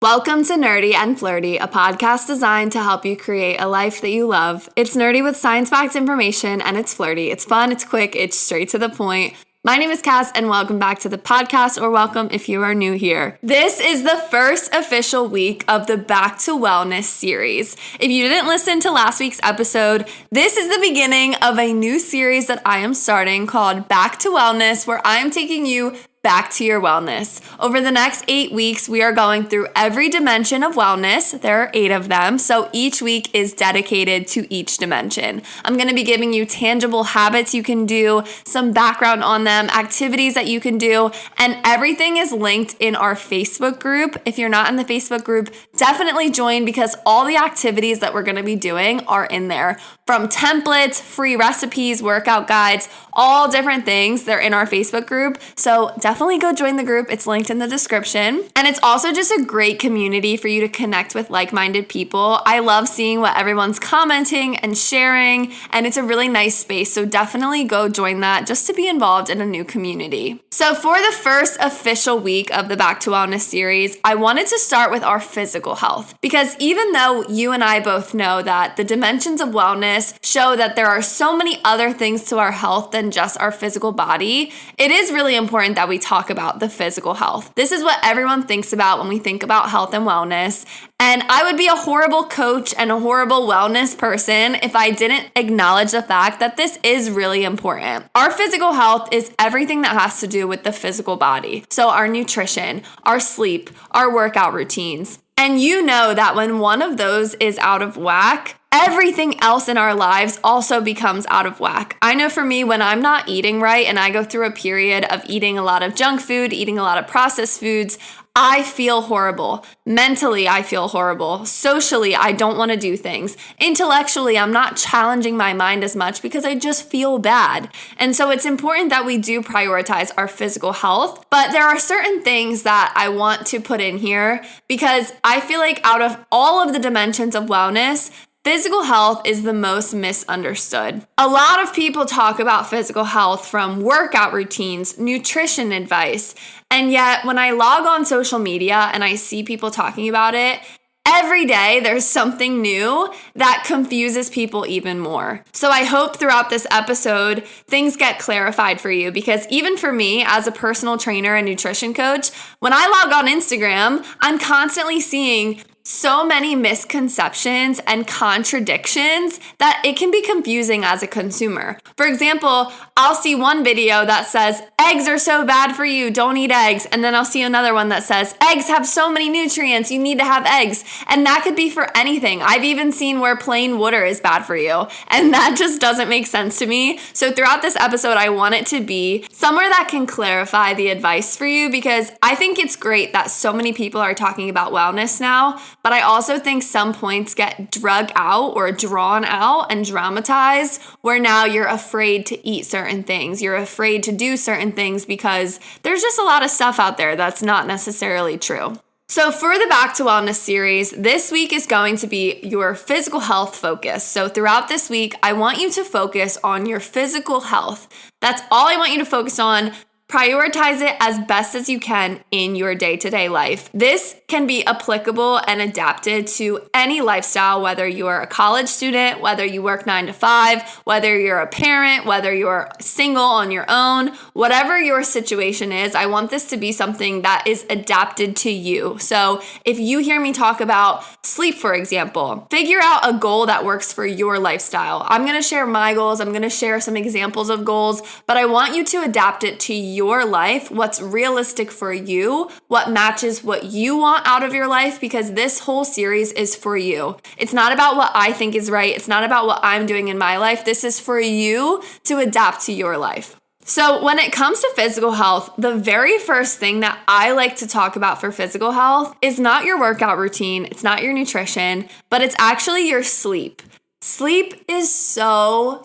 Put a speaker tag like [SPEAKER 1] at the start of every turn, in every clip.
[SPEAKER 1] Welcome to Nerdy and Flirty, a podcast designed to help you create a life that you love. It's nerdy with science-backed information, and it's flirty. It's fun, it's quick, it's straight to the point. My name is Cass, and welcome back to the podcast, or welcome if you are new here. This is the first official week of the Back to Wellness series. If you didn't listen to last week's episode, this is the beginning of a new series that I am starting called Back to Wellness, where I am taking you back to your wellness. Over the next 8 weeks, we are going through every dimension of wellness. There are 8 of them, so each week is dedicated to each dimension. I'm going to be giving you tangible habits you can do, some background on them, activities that you can do, and everything is linked in our Facebook group. If you're not in the Facebook group, definitely join because all the activities that we're going to be doing are in there. From templates, free recipes, workout guides, all different things, they're in our Facebook group. So definitely go join the group. It's linked in the description. And it's also just a great community for you to connect with like-minded people. I love seeing what everyone's commenting and sharing, and it's a really nice space. So definitely go join that just to be involved in a new community. So for the first official week of the Back to Wellness series, I wanted to start with our physical health, because even though you and I both know that the dimensions of wellness show that there are so many other things to our health than just our physical body, it is really important that we talk about the physical health. This is what everyone thinks about when we think about health and wellness. And I would be a horrible coach and a horrible wellness person if I didn't acknowledge the fact that this is really important. Our physical health is everything that has to do with the physical body. So our nutrition, our sleep, our workout routines. And you know that when one of those is out of whack, everything else in our lives also becomes out of whack. I know for me, when I'm not eating right and I go through a period of eating a lot of junk food, eating a lot of processed foods, I feel horrible. Mentally, I feel horrible. Socially, I don't want to do things. Intellectually, I'm not challenging my mind as much because I just feel bad. And so it's important that we do prioritize our physical health. But there are certain things that I want to put in here because I feel like out of all of the dimensions of wellness, physical health is the most misunderstood. A lot of people talk about physical health from workout routines, nutrition advice, and yet when I log on social media and I see people talking about it, every day there's something new that confuses people even more. So I hope throughout this episode, things get clarified for you, because even for me as a personal trainer and nutrition coach, when I log on Instagram, I'm constantly seeing so many misconceptions and contradictions that it can be confusing as a consumer. For example, I'll see one video that says, eggs are so bad for you, don't eat eggs. And then I'll see another one that says, eggs have so many nutrients, you need to have eggs. And that could be for anything. I've even seen where plain water is bad for you. And that just doesn't make sense to me. So throughout this episode, I want it to be somewhere that can clarify the advice for you, because I think it's great that so many people are talking about wellness now. But I also think some points get drug out or drawn out and dramatized, where now you're afraid to eat certain things. You're afraid to do certain things because there's just a lot of stuff out there that's not necessarily true. So for the Back to Wellness series, this week is going to be your physical health focus. So throughout this week, I want you to focus on your physical health. That's all I want you to focus on. Prioritize it as best as you can in your day-to-day life. This can be applicable and adapted to any lifestyle, whether you're a college student, whether you work 9 to 5, whether you're a parent, whether you're single on your own, whatever your situation is. I want this to be something that is adapted to you. So if you hear me talk about sleep, for example, figure out a goal that works for your lifestyle. I'm going to share my goals. I'm going to share some examples of goals, but I want you to adapt it to your life, what's realistic for you, what matches what you want out of your life, because this whole series is for you. It's not about what I think is right. It's not about what I'm doing in my life. This is for you to adapt to your life. So when it comes to physical health, the very first thing that I like to talk about for physical health is not your workout routine, it's not your nutrition, but it's actually your sleep. Sleep is so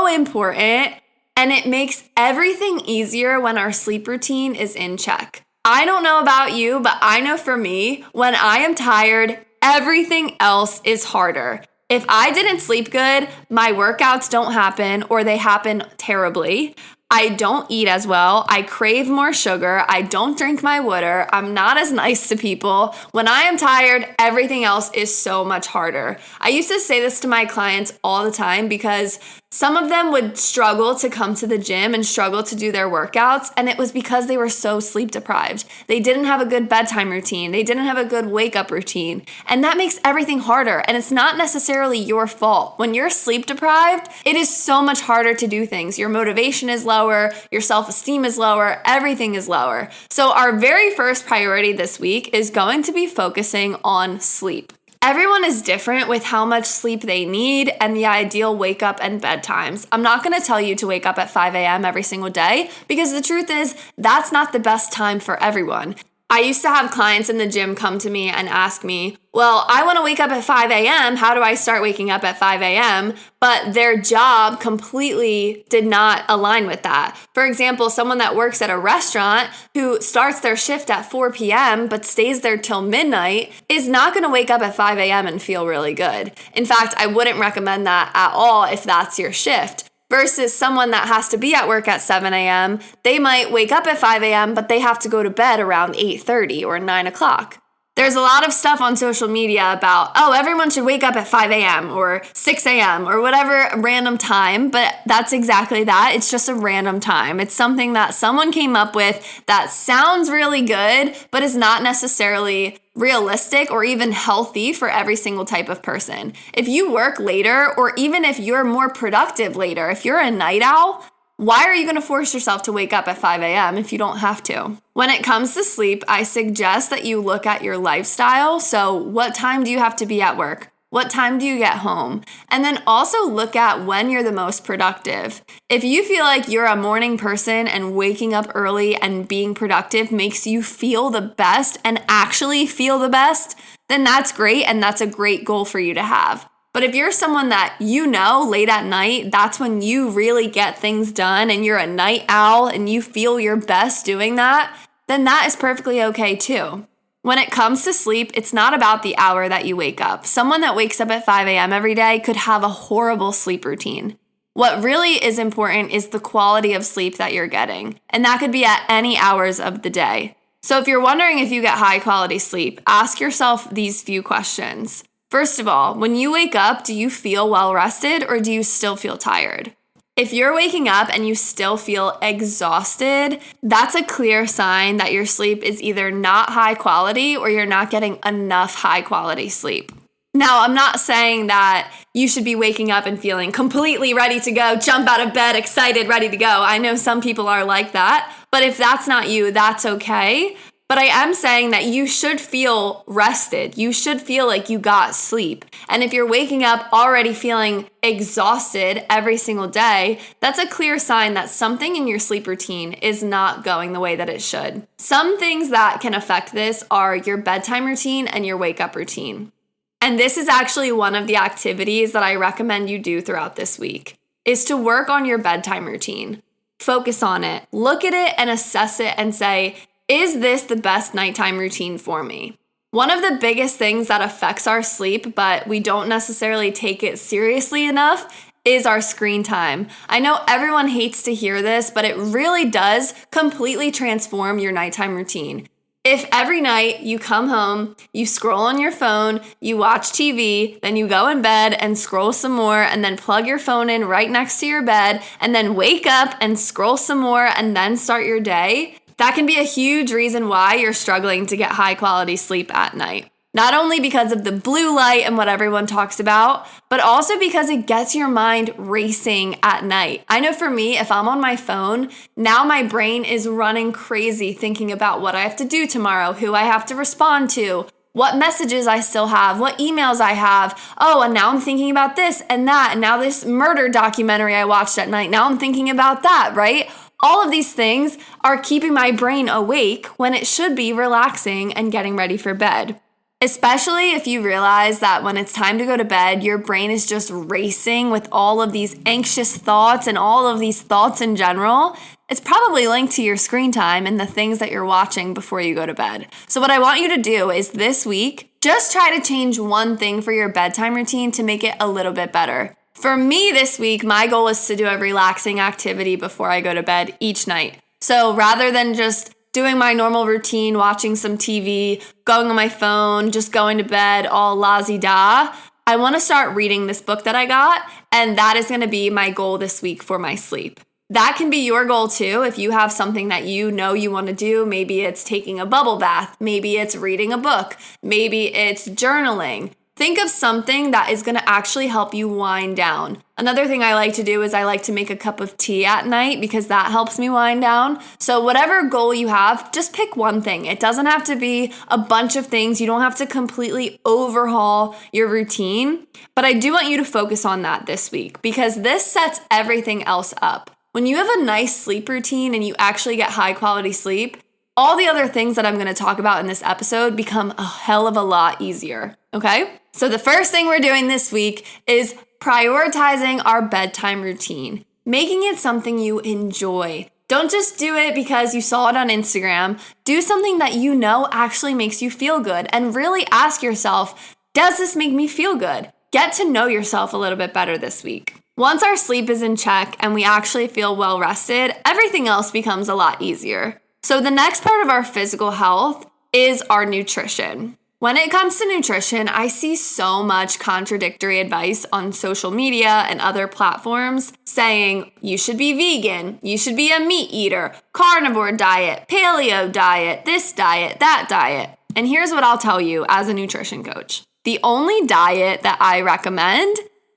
[SPEAKER 1] important. And it makes everything easier when our sleep routine is in check. I don't know about you, but I know for me, when I am tired, everything else is harder. If I didn't sleep good, my workouts don't happen or they happen terribly. I don't eat as well. I crave more sugar. I don't drink my water. I'm not as nice to people. When I am tired, everything else is so much harder. I used to say this to my clients all the time because some of them would struggle to come to the gym and struggle to do their workouts, and it was because they were so sleep deprived. They didn't have a good bedtime routine. They didn't have a good wake-up routine, and that makes everything harder, and it's not necessarily your fault. When you're sleep deprived, it is so much harder to do things. Your motivation is lower, your self-esteem is lower, everything is lower. So our very first priority this week is going to be focusing on sleep. Everyone is different with how much sleep they need and the ideal wake up and bed times. I'm not going to tell you to wake up at 5 a.m. every single day because the truth is that's not the best time for everyone. I used to have clients in the gym come to me and ask me, well, I want to wake up at 5 a.m. How do I start waking up at 5 a.m.? But their job completely did not align with that. For example, someone that works at a restaurant who starts their shift at 4 p.m. but stays there till midnight is not going to wake up at 5 a.m. and feel really good. In fact, I wouldn't recommend that at all if that's your shift. Versus someone that has to be at work at 7 a.m., they might wake up at 5 a.m., but they have to go to bed around 8:30 or 9 o'clock. There's a lot of stuff on social media about, oh, everyone should wake up at 5 a.m. or 6 a.m. or whatever random time, but that's exactly that. It's just a random time. It's something that someone came up with that sounds really good, but is not necessarily realistic or even healthy for every single type of person. If you work later, or even if you're more productive later, if you're a night owl, why are you going to force yourself to wake up at 5 a.m. if you don't have to? When it comes to sleep, I suggest that you look at your lifestyle. So what time do you have to be at work? What time do you get home? And then also look at when you're the most productive. If you feel like you're a morning person and waking up early and being productive makes you feel the best and actually feel the best, then that's great and that's a great goal for you to have. But if you're someone that you know late at night, that's when you really get things done and you're a night owl and you feel your best doing that, then that is perfectly okay too. When it comes to sleep, it's not about the hour that you wake up. Someone that wakes up at 5 a.m. every day could have a horrible sleep routine. What really is important is the quality of sleep that you're getting, and that could be at any hours of the day. So if you're wondering if you get high quality sleep, ask yourself these few questions. First of all, when you wake up, do you feel well rested or do you still feel tired? If you're waking up and you still feel exhausted, that's a clear sign that your sleep is either not high quality or you're not getting enough high quality sleep. Now, I'm not saying that you should be waking up and feeling completely ready to go, jump out of bed, excited, ready to go. I know some people are like that, but if that's not you, that's okay. But I am saying that you should feel rested. You should feel like you got sleep. And if you're waking up already feeling exhausted every single day, that's a clear sign that something in your sleep routine is not going the way that it should. Some things that can affect this are your bedtime routine and your wake up routine. And this is actually one of the activities that I recommend you do throughout this week, is to work on your bedtime routine. Focus on it. Look at it and assess it and say, is this the best nighttime routine for me? One of the biggest things that affects our sleep, but we don't necessarily take it seriously enough, is our screen time. I know everyone hates to hear this, but it really does completely transform your nighttime routine. If every night you come home, you scroll on your phone, you watch TV, then you go in bed and scroll some more, and then plug your phone in right next to your bed, and then wake up and scroll some more, and then start your day, that can be a huge reason why you're struggling to get high quality sleep at night. Not only because of the blue light and what everyone talks about, but also because it gets your mind racing at night. I know for me, if I'm on my phone, now my brain is running crazy thinking about what I have to do tomorrow, who I have to respond to, what messages I still have, what emails I have. Oh, and now I'm thinking about this and that, and now this murder documentary I watched at night, now I'm thinking about that, right? All of these things are keeping my brain awake when it should be relaxing and getting ready for bed. Especially if you realize that when it's time to go to bed, your brain is just racing with all of these anxious thoughts and all of these thoughts in general. It's probably linked to your screen time and the things that you're watching before you go to bed. So what I want you to do is this week, just try to change one thing for your bedtime routine to make it a little bit better. For me this week, my goal is to do a relaxing activity before I go to bed each night. So rather than just doing my normal routine, watching some TV, going on my phone, just going to bed all la-di-da, I want to start reading this book that I got, and that is going to be my goal this week for my sleep. That can be your goal too if you have something that you know you want to do. Maybe it's taking a bubble bath. Maybe it's reading a book. Maybe it's journaling. Think of something that is going to actually help you wind down. Another thing I like to do is I like to make a cup of tea at night because that helps me wind down. So whatever goal you have, just pick one thing. It doesn't have to be a bunch of things. You don't have to completely overhaul your routine. But I do want you to focus on that this week because this sets everything else up. When you have a nice sleep routine and you actually get high quality sleep, all the other things that I'm going to talk about in this episode become a hell of a lot easier, okay? So the first thing we're doing this week is prioritizing our bedtime routine, making it something you enjoy. Don't just do it because you saw it on Instagram. Do something that you know actually makes you feel good and really ask yourself, does this make me feel good? Get to know yourself a little bit better this week. Once our sleep is in check and we actually feel well rested, everything else becomes a lot easier. So the next part of our physical health is our nutrition. When it comes to nutrition, I see so much contradictory advice on social media and other platforms saying you should be vegan, you should be a meat eater, carnivore diet, paleo diet, this diet, that diet. And here's what I'll tell you as a nutrition coach. The only diet that I recommend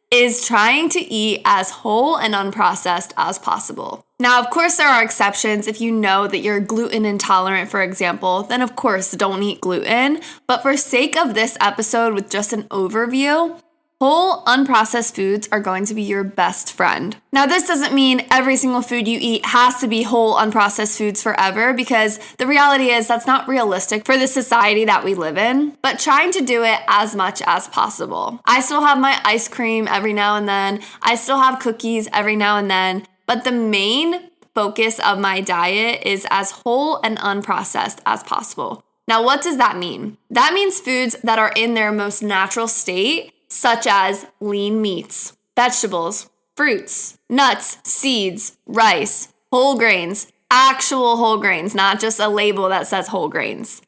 [SPEAKER 1] is trying to eat as whole and unprocessed as possible. Now, of course, there are exceptions. If you know that you're gluten intolerant, for example, then of course don't eat gluten. But for sake of this episode with just an overview, whole unprocessed foods are going to be your best friend. Now, this doesn't mean every single food you eat has to be whole unprocessed foods forever, because the reality is that's not realistic for the society that we live in, but trying to do it as much as possible. I still have my ice cream every now and then. I still have cookies every now and then, but the main focus of my diet is as whole and unprocessed as possible. Now, what does that mean? That means foods that are in their most natural state, such as lean meats, vegetables, fruits, nuts, seeds, rice, whole grains, actual whole grains, not just a label that says whole grains.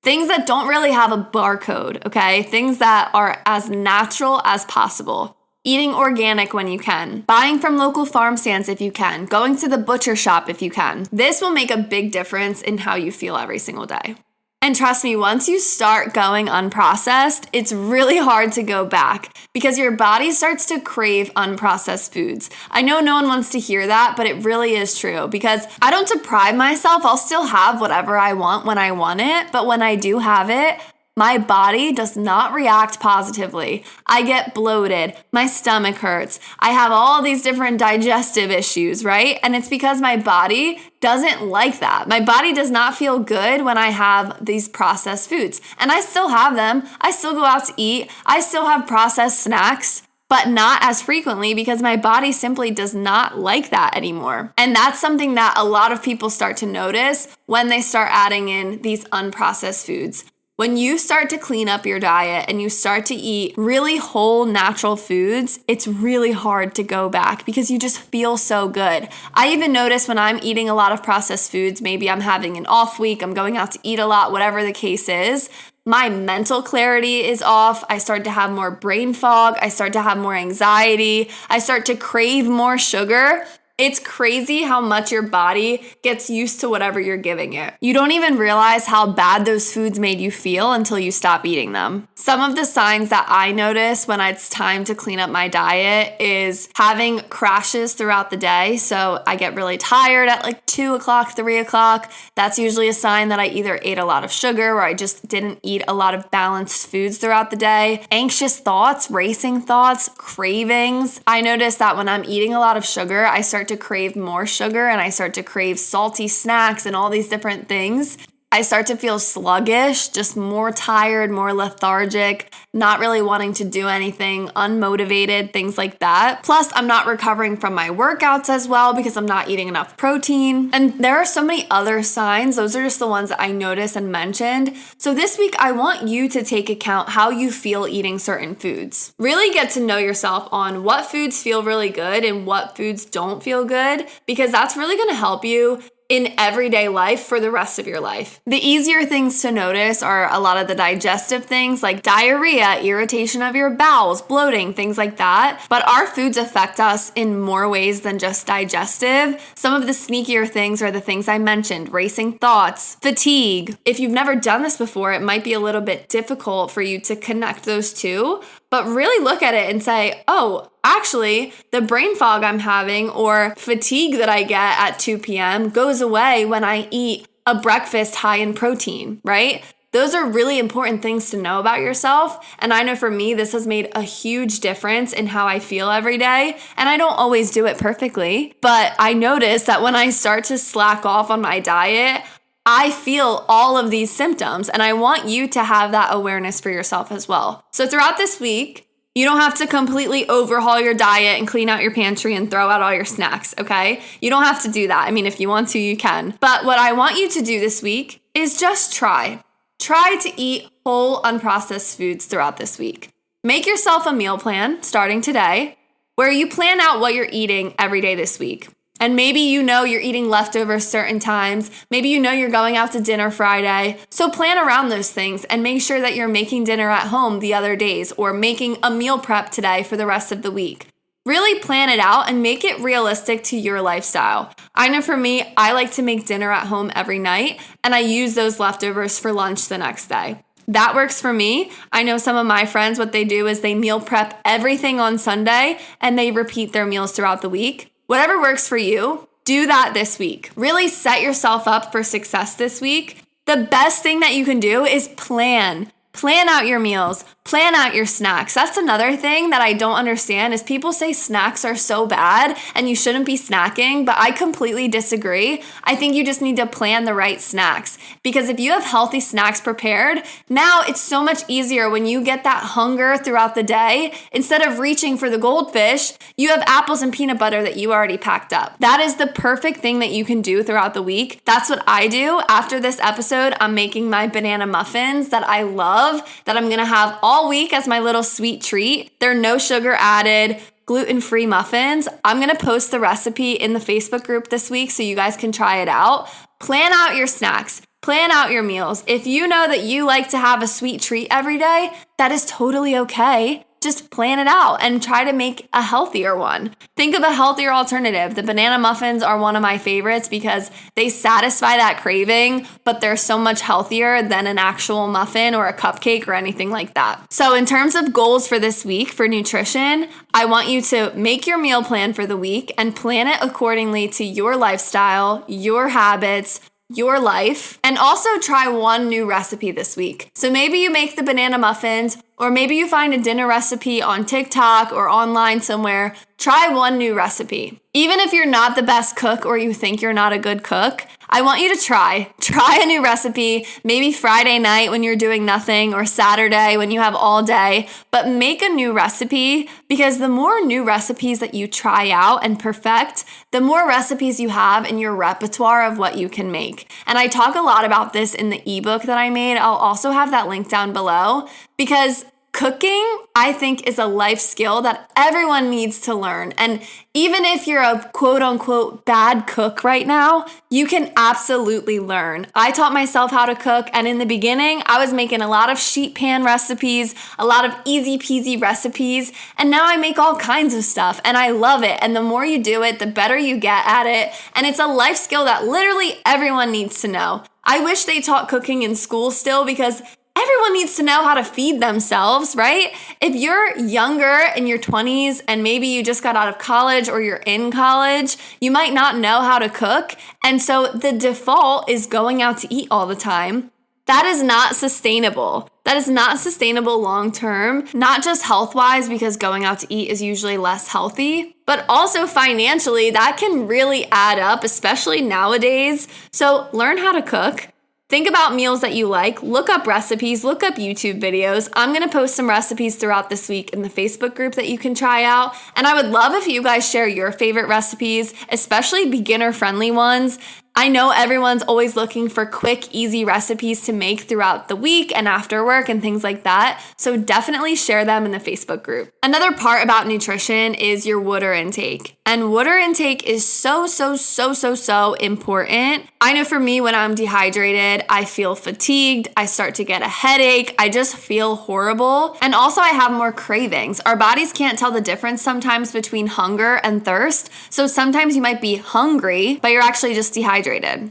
[SPEAKER 1] Things that don't really have a barcode, okay? Things that are as natural as possible. Eating organic when you can, buying from local farm stands if you can, going to the butcher shop if you can. This will make a big difference in how you feel every single day. And trust me, once you start going unprocessed, it's really hard to go back because your body starts to crave unprocessed foods. I know no one wants to hear that, but it really is true because I don't deprive myself. I'll still have whatever I want when I want it, but when I do have it, my body does not react positively. I get bloated. My stomach hurts. I have all these different digestive issues, right? And it's because my body doesn't like that. My body does not feel good when I have these processed foods. And I still have them. I still go out to eat. I still have processed snacks, but not as frequently because my body simply does not like that anymore. And that's something that a lot of people start to notice when they start adding in these unprocessed foods. When you start to clean up your diet and you start to eat really whole natural foods, it's really hard to go back because you just feel so good. I even notice when I'm eating a lot of processed foods, maybe I'm having an off week, I'm going out to eat a lot, whatever the case is, my mental clarity is off. I start to have more brain fog. I start to have more anxiety. I start to crave more sugar. It's crazy how much your body gets used to whatever you're giving it. You don't even realize how bad those foods made you feel until you stop eating them. Some of the signs that I notice when it's time to clean up my diet is having crashes throughout the day. So I get really tired at like 2 o'clock, 3 o'clock. That's usually a sign that I either ate a lot of sugar or I just didn't eat a lot of balanced foods throughout the day. Anxious thoughts, racing thoughts, cravings. I notice that when I'm eating a lot of sugar, I start to crave more sugar and I start to crave salty snacks and all these different things. I start to feel sluggish, just more tired, more lethargic, not really wanting to do anything, unmotivated, things like that. Plus, I'm not recovering from my workouts as well because I'm not eating enough protein. And there are so many other signs. Those are just the ones that I noticed and mentioned. So this week, I want you to take account how you feel eating certain foods. Really get to know yourself on what foods feel really good and what foods don't feel good, because that's really going to help you in everyday life for the rest of your life. The easier things to notice are a lot of the digestive things like diarrhea, irritation of your bowels, bloating, things like that. But our foods affect us in more ways than just digestive. Some of the sneakier things are the things I mentioned: racing thoughts, fatigue. If you've never done this before, it might be a little bit difficult for you to connect those two, but really look at it and say, oh, actually, the brain fog I'm having or fatigue that I get at 2 p.m. goes away when I eat a breakfast high in protein, right? Those are really important things to know about yourself. And I know for me, this has made a huge difference in how I feel every day. And I don't always do it perfectly, but I notice that when I start to slack off on my diet, I feel all of these symptoms, and I want you to have that awareness for yourself as well. So throughout this week, you don't have to completely overhaul your diet and clean out your pantry and throw out all your snacks, okay? You don't have to do that. I mean, if you want to, you can. But what I want you to do this week is just try. Try to eat whole, unprocessed foods throughout this week. Make yourself a meal plan starting today where you plan out what you're eating every day this week. And maybe you know you're eating leftovers certain times. Maybe you know you're going out to dinner Friday. So plan around those things and make sure that you're making dinner at home the other days or making a meal prep today for the rest of the week. Really plan it out and make it realistic to your lifestyle. I know for me, I like to make dinner at home every night, and I use those leftovers for lunch the next day. That works for me. I know some of my friends, what they do is they meal prep everything on Sunday and they repeat their meals throughout the week. Whatever works for you, do that this week. Really set yourself up for success this week. The best thing that you can do is plan. Plan out your meals. Plan out your snacks. That's another thing that I don't understand is people say snacks are so bad and you shouldn't be snacking, but I completely disagree. I think you just need to plan the right snacks, because if you have healthy snacks prepared, now it's so much easier when you get that hunger throughout the day. Instead of reaching for the goldfish, you have apples and peanut butter that you already packed up. That is the perfect thing that you can do throughout the week. That's what I do. After this episode, I'm making my banana muffins that I love, that I'm gonna have all week as my little sweet treat. They're no sugar added, gluten-free muffins. I'm gonna post the recipe in the Facebook group this week so you guys can try it out. Plan out your snacks. Plan out your meals. If you know that you like to have a sweet treat every day, that is totally okay. Just plan it out and try to make a healthier one. Think of a healthier alternative. The banana muffins are one of my favorites because they satisfy that craving, but they're so much healthier than an actual muffin or a cupcake or anything like that. So in terms of goals for this week for nutrition, I want you to make your meal plan for the week and plan it accordingly to your lifestyle, your habits, your life, and also try one new recipe this week. So maybe you make the banana muffins, or maybe you find a dinner recipe on TikTok or online somewhere. Try one new recipe. Even if you're not the best cook or you think you're not a good cook, I want you to try a new recipe, maybe Friday night when you're doing nothing or Saturday when you have all day, but make a new recipe, because the more new recipes that you try out and perfect, the more recipes you have in your repertoire of what you can make. And I talk a lot about this in the ebook that I made. I'll also have that link down below, because cooking, I think, is a life skill that everyone needs to learn. And even if you're a quote unquote bad cook right now, you can absolutely learn. I taught myself how to cook, and in the beginning, I was making a lot of sheet pan recipes, a lot of easy peasy recipes, and now I make all kinds of stuff, and I love it. And the more you do it, the better you get at it. And it's a life skill that literally everyone needs to know. I wish they taught cooking in school still, because everyone needs to know how to feed themselves, right? If you're younger in your 20s and maybe you just got out of college or you're in college, you might not know how to cook. And so the default is going out to eat all the time. That is not sustainable. That is not sustainable long term, not just health-wise, because going out to eat is usually less healthy, but also financially, that can really add up, especially nowadays. So learn how to cook. Think about meals that you like, look up recipes, look up YouTube videos. I'm gonna post some recipes throughout this week in the Facebook group that you can try out. And I would love if you guys share your favorite recipes, especially beginner-friendly ones. I know everyone's always looking for quick, easy recipes to make throughout the week and after work and things like that. So definitely share them in the Facebook group. Another part about nutrition is your water intake. And water intake is so important. I know for me, when I'm dehydrated, I feel fatigued. I start to get a headache. I just feel horrible. And also I have more cravings. Our bodies can't tell the difference sometimes between hunger and thirst. So sometimes you might be hungry, but you're actually just dehydrated.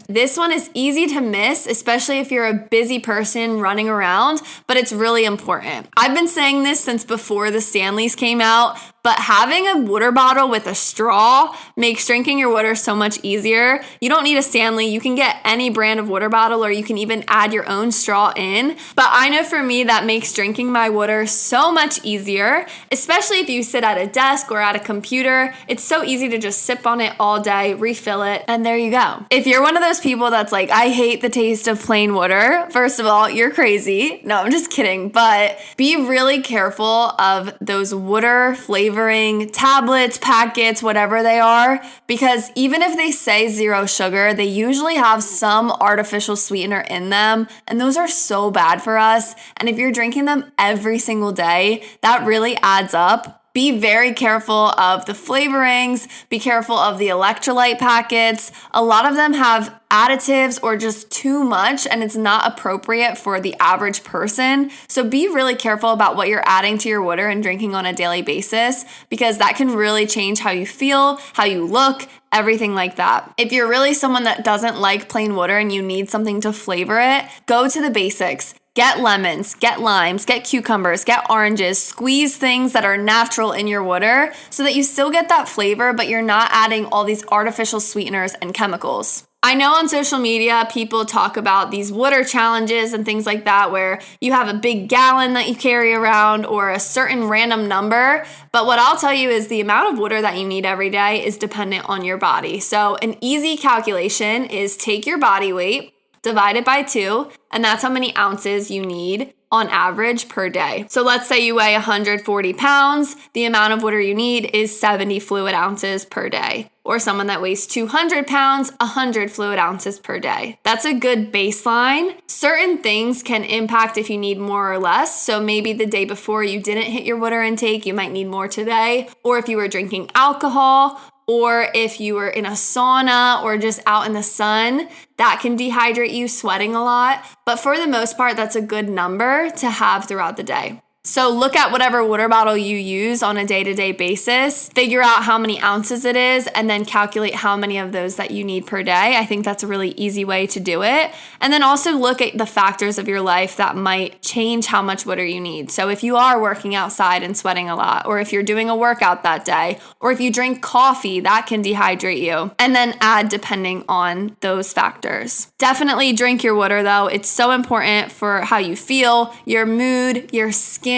[SPEAKER 1] This one is easy to miss, especially if you're a busy person running around, but it's really important. I've been saying this since before the Stanleys came out, but having a water bottle with a straw makes drinking your water so much easier. You don't need a Stanley. You can get any brand of water bottle, or you can even add your own straw in. But I know for me, that makes drinking my water so much easier, especially if you sit at a desk or at a computer. It's so easy to just sip on it all day, refill it, and there you go. If you're one of those people that's like, I hate the taste of plain water, first of all, you're crazy. No, I'm just kidding. But be really careful of those water flavoring tablets, packets, whatever they are, because even if they say 0 sugar, they usually have some artificial sweetener in them, and those are so bad for us. And if you're drinking them every single day, that really adds up. Be very careful of the flavorings. Be careful of the electrolyte packets. A lot of them have additives or just too much, and it's not appropriate for the average person. So be really careful about what you're adding to your water and drinking on a daily basis, because that can really change how you feel, how you look, everything like that. If you're really someone that doesn't like plain water and you need something to flavor it, go to the basics. Get lemons, get limes, get cucumbers, get oranges, squeeze things that are natural in your water so that you still get that flavor, but you're not adding all these artificial sweeteners and chemicals. I know on social media, people talk about these water challenges and things like that, where you have a big gallon that you carry around or a certain random number. But what I'll tell you is the amount of water that you need every day is dependent on your body. So an easy calculation is take your body weight, divide it by 2, and that's how many ounces you need on average per day. So let's say you weigh 140 pounds, the amount of water you need is 70 fluid ounces per day. Or someone that weighs 200 pounds, 100 fluid ounces per day. That's a good baseline. Certain things can impact if you need more or less. So maybe the day before you didn't hit your water intake, you might need more today. Or if you were drinking alcohol, or if you were in a sauna or just out in the sun, that can dehydrate you, sweating a lot. But for the most part, that's a good number to have throughout the day. So look at whatever water bottle you use on a day-to-day basis, figure out how many ounces it is, and then calculate how many of those that you need per day. I think that's a really easy way to do it. And then also look at the factors of your life that might change how much water you need. So if you are working outside and sweating a lot, or if you're doing a workout that day, or if you drink coffee, that can dehydrate you. And then add depending on those factors. Definitely drink your water though. It's so important for how you feel, your mood, your skin,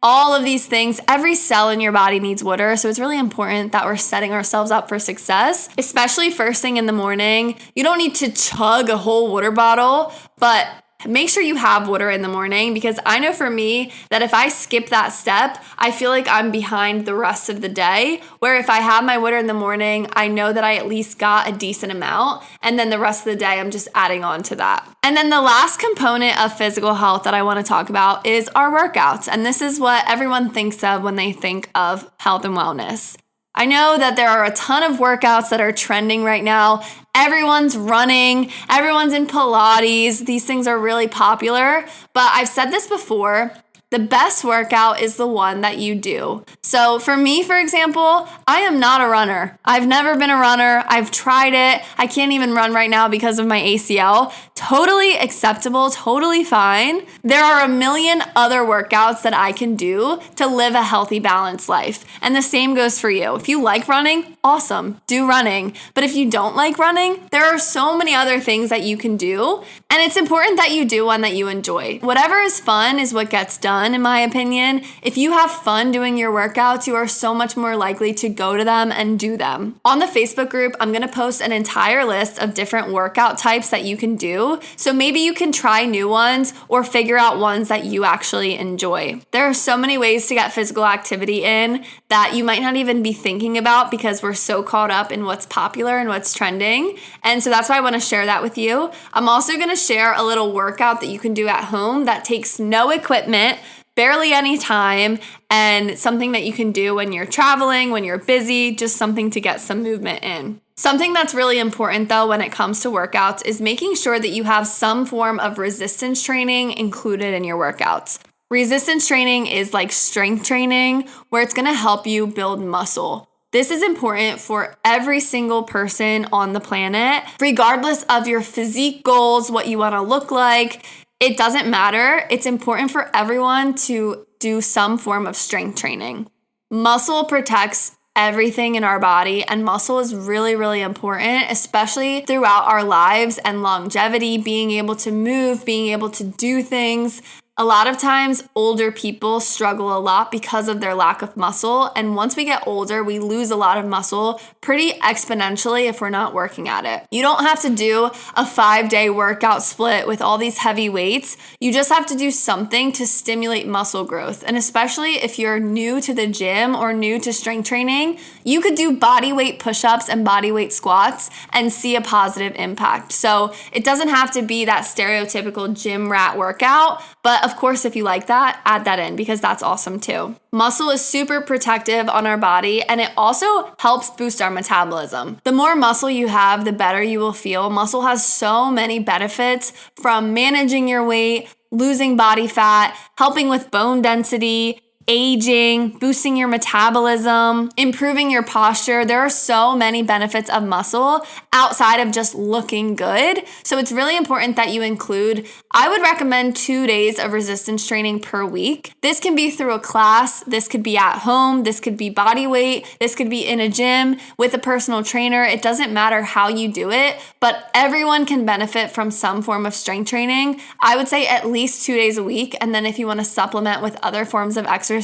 [SPEAKER 1] all of these things. Every cell in your body needs water, so it's really important that we're setting ourselves up for success, especially first thing in the morning. You don't need to chug a whole water bottle, but make sure you have water in the morning, because I know for me that if I skip that step, I feel like I'm behind the rest of the day, where if I have my water in the morning, I know that I at least got a decent amount, and then the rest of the day, I'm just adding on to that. And then the last component of physical health that I want to talk about is our workouts, and this is what everyone thinks of when they think of health and wellness. I know that there are a ton of workouts that are trending right now. Everyone's running, everyone's in Pilates. These things are really popular, but I've said this before. The best workout is the one that you do. So for me, for example, I am not a runner. I've never been a runner. I've tried it. I can't even run right now because of my ACL. Totally acceptable, totally fine. There are a million other workouts that I can do to live a healthy, balanced life. And the same goes for you. If you like running, awesome, do running. But if you don't like running, there are so many other things that you can do. And it's important that you do one that you enjoy. Whatever is fun is what gets done. In my opinion. If you have fun doing your workouts, you are so much more likely to go to them and do them. On the Facebook group, I'm going to post an entire list of different workout types that you can do. do. So maybe you can try new ones or figure out ones that you actually enjoy. There are so many ways to get physical activity in that you might not even be thinking about because we're so caught up in what's popular and what's trending. And so that's why I want to share that with you. I'm also going to share a little workout that you can do at home that takes no equipment, barely any time, and something that you can do when you're traveling, when you're busy, just something to get some movement in. Something that's really important though when it comes to workouts is making sure that you have some form of resistance training included in your workouts. Resistance training is like strength training where it's gonna help you build muscle. This is important for every single person on the planet, regardless of your physique goals, what you wanna look like. It doesn't matter. It's important for everyone to do some form of strength training. Muscle protects everything in our body, and muscle is really, really important, especially throughout our lives and longevity, being able to move, being able to do things. A lot of times, older people struggle a lot because of their lack of muscle. And once we get older, we lose a lot of muscle pretty exponentially if we're not working at it. You don't have to do a 5-day workout split with all these heavy weights. You just have to do something to stimulate muscle growth. And especially if you're new to the gym or new to strength training, you could do body weight push-ups and body weight squats and see a positive impact. So it doesn't have to be that stereotypical gym rat workout, but of course, if you like that, add that in because that's awesome too. Muscle is super protective on our body, and it also helps boost our metabolism. The more muscle you have, the better you will feel. Muscle has so many benefits, from managing your weight, losing body fat, helping with bone density, aging, boosting your metabolism, improving your posture. There are so many benefits of muscle outside of just looking good. So it's really important that you include, I would recommend 2 days of resistance training per week. This can be through a class, this could be at home, this could be body weight, this could be in a gym with a personal trainer. It doesn't matter how you do it, but everyone can benefit from some form of strength training. I would say at least 2 days a week. And then if you want to supplement with other forms of exercise,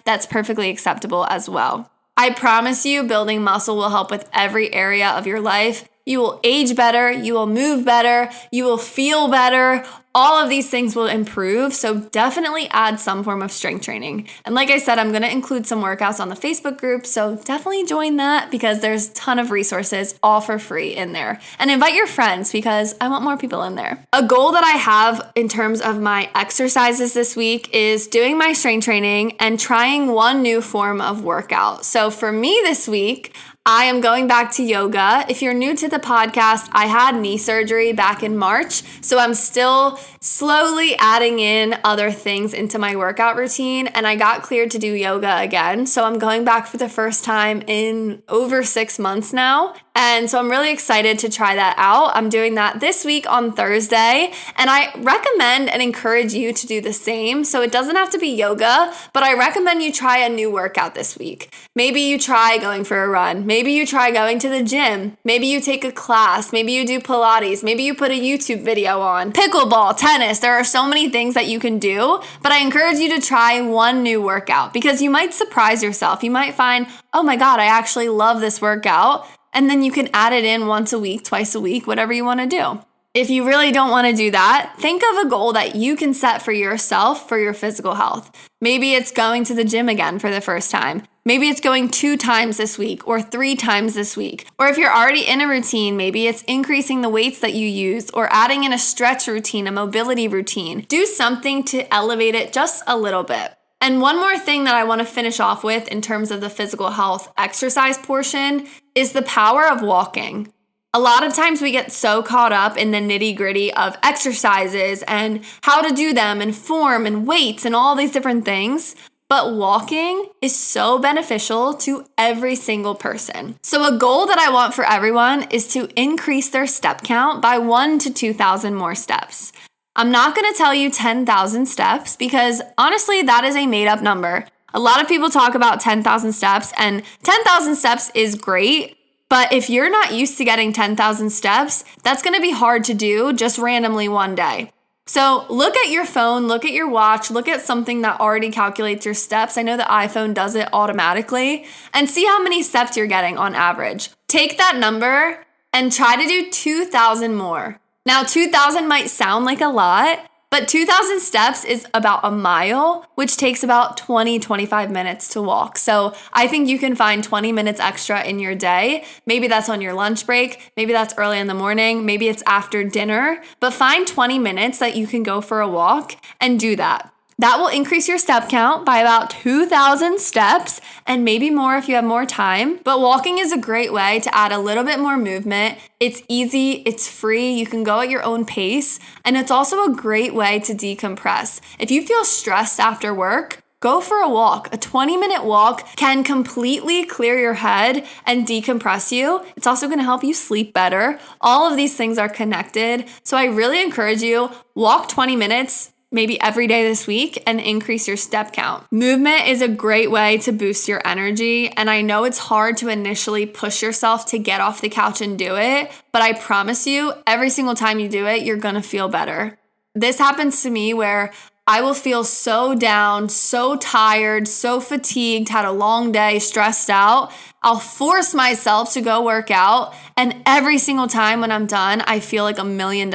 [SPEAKER 1] that's perfectly acceptable as well. I promise you, building muscle will help with every area of your life. You will age better, you will move better, you will feel better. All of these things will improve, so definitely add some form of strength training. And like I said, I'm going to include some workouts on the Facebook group, so definitely join that because there's a ton of resources all for free in there. And invite your friends because I want more people in there. A goal that I have in terms of my exercises this week is doing my strength training and trying one new form of workout. So for me this week, I am going back to yoga. If you're new to the podcast, I had knee surgery back in March, so I'm still slowly adding in other things into my workout routine, and I got cleared to do yoga again. So I'm going back for the first time in over 6 months now. And so I'm really excited to try that out. I'm doing that this week on Thursday, and I recommend and encourage you to do the same. So it doesn't have to be yoga, but I recommend you try a new workout this week. Maybe you try going for a run. Maybe you try going to the gym. Maybe you take a class. Maybe you do Pilates. Maybe you put a YouTube video on. Pickleball, tennis. There are so many things that you can do, but I encourage you to try one new workout because you might surprise yourself. You might find, oh my God, I actually love this workout. And then you can add it in once a week, twice a week, whatever you want to do. If you really don't want to do that, think of a goal that you can set for yourself for your physical health. Maybe it's going to the gym again for the first time. Maybe it's going 2 times this week or 3 times this week. Or if you're already in a routine, maybe it's increasing the weights that you use or adding in a stretch routine, a mobility routine. Do something to elevate it just a little bit. And one more thing that I want to finish off with in terms of the physical health exercise portion is the power of walking. A lot of times we get so caught up in the nitty-gritty of exercises and how to do them and form and weights and all these different things. But walking is so beneficial to every single person. So a goal that I want for everyone is to increase their step count by 1,000 to 2,000 more steps. I'm not going to tell you 10,000 steps because honestly, that is a made up number. A lot of people talk about 10,000 steps, and 10,000 steps is great. But if you're not used to getting 10,000 steps, that's going to be hard to do just randomly one day. So look at your phone, look at your watch, look at something that already calculates your steps. I know the iPhone does it automatically, and see how many steps you're getting on average. Take that number and try to do 2,000 more. Now, 2,000 might sound like a lot, but 2,000 steps is about a mile, which takes about 25 minutes to walk. So I think you can find 20 minutes extra in your day. Maybe that's on your lunch break. Maybe that's early in the morning. Maybe it's after dinner. But find 20 minutes that you can go for a walk and do that. That will increase your step count by about 2,000 steps and maybe more if you have more time. But walking is a great way to add a little bit more movement. It's easy, it's free, you can go at your own pace, and it's also a great way to decompress. If you feel stressed after work, go for a walk. A 20-minute walk can completely clear your head and decompress you. It's also going to help you sleep better. All of these things are connected. So I really encourage you, walk 20 minutes maybe every day this week and increase your step count. Movement is a great way to boost your energy. And I know it's hard to initially push yourself to get off the couch and do it, but I promise you, every single time you do it, you're gonna feel better. This happens to me where I will feel so down, so tired, so fatigued, had a long day, stressed out. I'll force myself to go work out. And every single time when I'm done, I feel like $1 million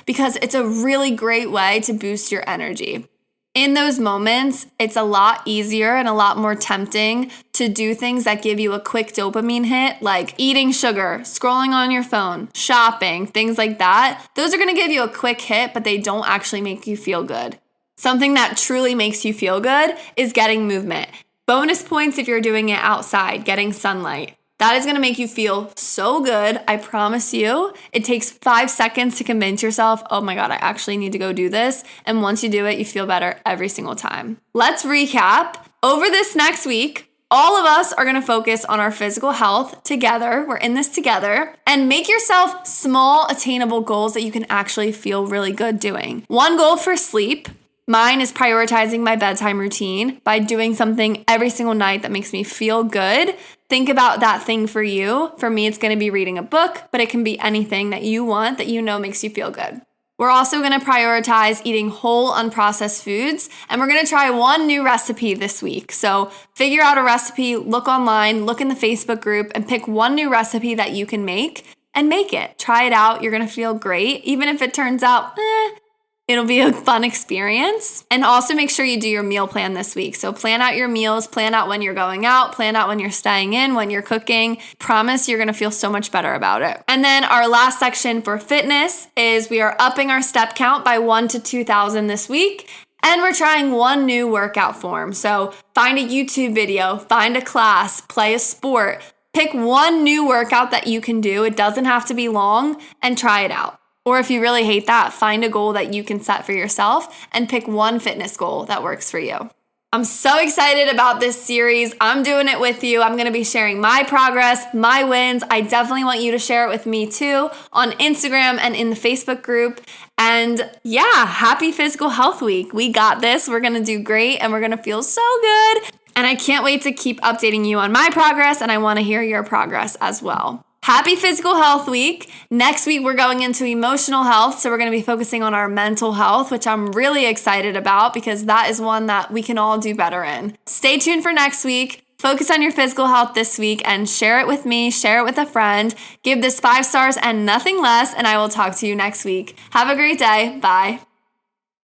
[SPEAKER 1] because it's a really great way to boost your energy. In those moments, it's a lot easier and a lot more tempting to do things that give you a quick dopamine hit, like eating sugar, scrolling on your phone, shopping, things like that. Those are gonna give you a quick hit, but they don't actually make you feel good. Something that truly makes you feel good is getting movement. Bonus points if you're doing it outside, getting sunlight. That is going to make you feel so good. I promise you. It takes 5 seconds to convince yourself, oh my God, I actually need to go do this. And once you do it, you feel better every single time. Let's recap. Over this next week, all of us are going to focus on our physical health together. We're in this together. And make yourself small, attainable goals that you can actually feel really good doing. One goal for sleep. Mine is prioritizing my bedtime routine by doing something every single night that makes me feel good. Think about that thing for you. For me, it's going to be reading a book, but it can be anything that you want that you know makes you feel good. We're also going to prioritize eating whole, unprocessed foods, and we're going to try one new recipe this week. So figure out a recipe, look online, look in the Facebook group, and pick one new recipe that you can make and make it. Try it out. You're going to feel great, even if it turns out, it'll be a fun experience. And also make sure you do your meal plan this week. So plan out your meals, plan out when you're going out, plan out when you're staying in, when you're cooking. Promise you're gonna feel so much better about it. And then our last section for fitness is we are upping our step count by 1 to 2,000 this week. And we're trying one new workout form. So find a YouTube video, find a class, play a sport. Pick one new workout that you can do. It doesn't have to be long, and try it out. Or if you really hate that, find a goal that you can set for yourself and pick one fitness goal that works for you. I'm so excited about this series. I'm doing it with you. I'm going to be sharing my progress, my wins. I definitely want you to share it with me too on Instagram and in the Facebook group. And yeah, happy Physical Health Week. We got this. We're going to do great and we're going to feel so good. And I can't wait to keep updating you on my progress, and I want to hear your progress as well. Happy Physical Health Week. Next week, we're going into emotional health. So we're going to be focusing on our mental health, which I'm really excited about because that is one that we can all do better in. Stay tuned for next week. Focus on your physical health this week and share it with me, share it with a friend. Give this 5 stars and nothing less, and I will talk to you next week. Have a great day. Bye.